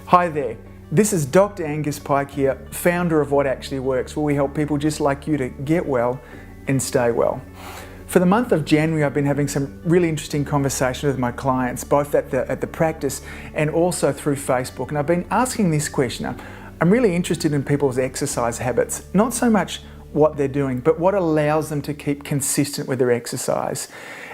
Hi there, this is Dr. Angus Pike here, founder of What Actually Works, where we help people just like you to get well and stay well. For the month of January, I've been having some really interesting conversations with my clients, both at the practice and also through Facebook. And I've been asking this question. I'm really interested in people's exercise habits, not so much what they're doing, but what allows them to keep consistent with their exercise.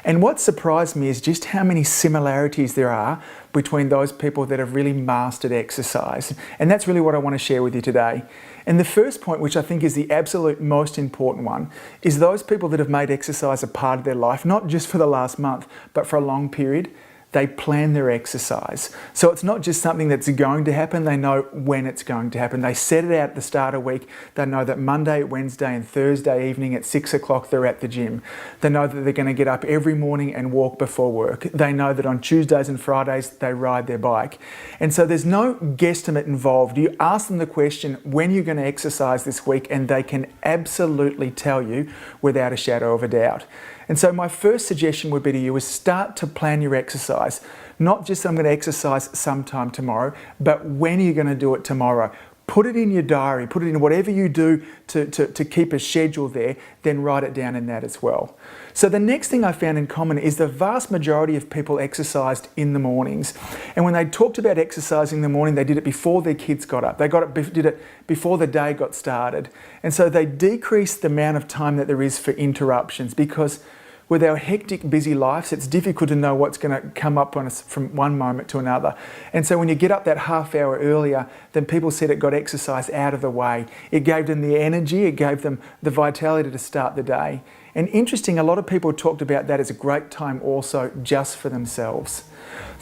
And what surprised me is just how many similarities there are between those people that have really mastered exercise. And that's really what I want to share with you today. And the first point, which I think is the absolute most important one, is those people that have made exercise a part of their life, not just for the last month, but for a long period. They plan their exercise. So it's not just something that's going to happen, they know when it's going to happen. They set it out at the start of the week. They know that Monday, Wednesday and Thursday evening at 6 o'clock they're at the gym. They know that they're going to get up every morning and walk before work. They know that on Tuesdays and Fridays they ride their bike. And so there's no guesstimate involved. You ask them the question, when you're going to exercise this week, and they can absolutely tell you without a shadow of a doubt. And so my first suggestion would be to you is start to plan your exercise. Not just I'm going to exercise sometime tomorrow, but when are you going to do it tomorrow? Put it in your diary, put it in whatever you do to keep a schedule there, then write it down in that as well. So the next thing I found in common is the vast majority of people exercised in the mornings. And when they talked about exercising in the morning, they did it before their kids got up. They did it before the day got started. And so they decreased the amount of time that there is for interruptions, because with our hectic, busy lives, it's difficult to know what's going to come up on us from one moment to another. And so when you get up that half hour earlier, then people said it got exercise out of the way. It gave them the energy, it gave them the vitality to start the day. And interesting, a lot of people talked about that as a great time also just for themselves.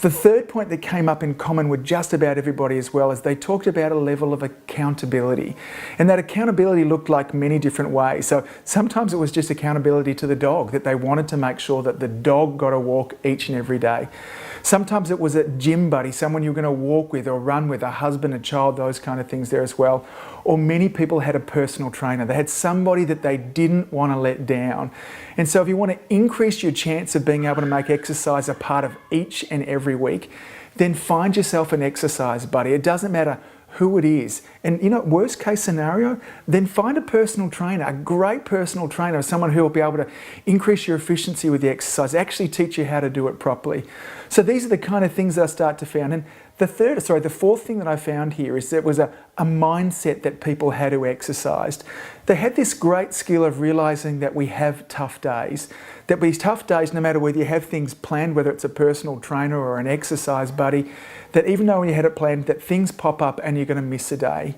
The third point that came up in common with just about everybody as well is they talked about a level of accountability. And that accountability looked like many different ways. So sometimes it was just accountability to the dog, that they wanted to make sure that the dog got a walk each and every day. Sometimes it was a gym buddy, someone you're going to walk with or run with, a husband, a child, those kind of things there as well. Or many people had a personal trainer. They had somebody that they didn't want to let down. And so if you want to increase your chance of being able to make exercise a part of each and every week, then find yourself an exercise buddy. It doesn't matter who it is. And worst case scenario, then find a personal trainer, a great personal trainer, someone who will be able to increase your efficiency with the exercise, actually teach you how to do it properly. So these are the kind of things that I start to find. And the fourth thing that I found here is there was a mindset that people had who exercised. They had this great skill of realizing that we have tough days. That these tough days, no matter whether you have things planned, whether it's a personal trainer or an exercise buddy, that even though you had it planned, that things pop up and you're going to miss a day.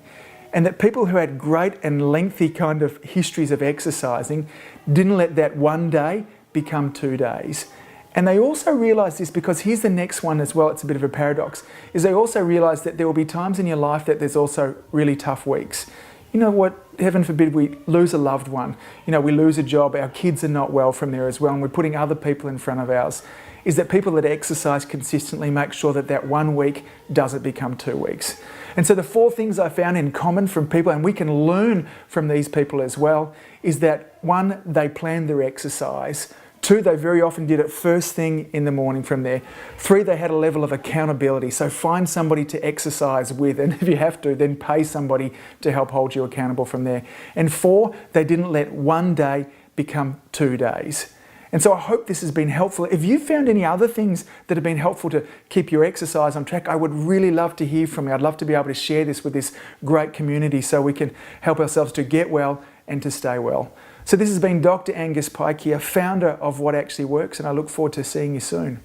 And that people who had great and lengthy kind of histories of exercising didn't let that one day become 2 days. And they also realised this, because here's the next one as well, it's a bit of a paradox, is they also realised that there will be times in your life that there's also really tough weeks. You know what, heaven forbid we lose a loved one, we lose a job, our kids are not well from there as well, and we're putting other people in front of ours, is that people that exercise consistently make sure that that 1 week doesn't become 2 weeks. And so the four things I found in common from people, and we can learn from these people as well, is that 1, they planned their exercise. 2, they very often did it first thing in the morning from there. 3, they had a level of accountability. So find somebody to exercise with, and if you have to, then pay somebody to help hold you accountable from there. And 4, they didn't let one day become 2 days. And so I hope this has been helpful. If you found any other things that have been helpful to keep your exercise on track, I would really love to hear from you. I'd love to be able to share this with this great community so we can help ourselves to get well and to stay well. So this has been Dr. Angus Pike here, founder of What Actually Works, and I look forward to seeing you soon.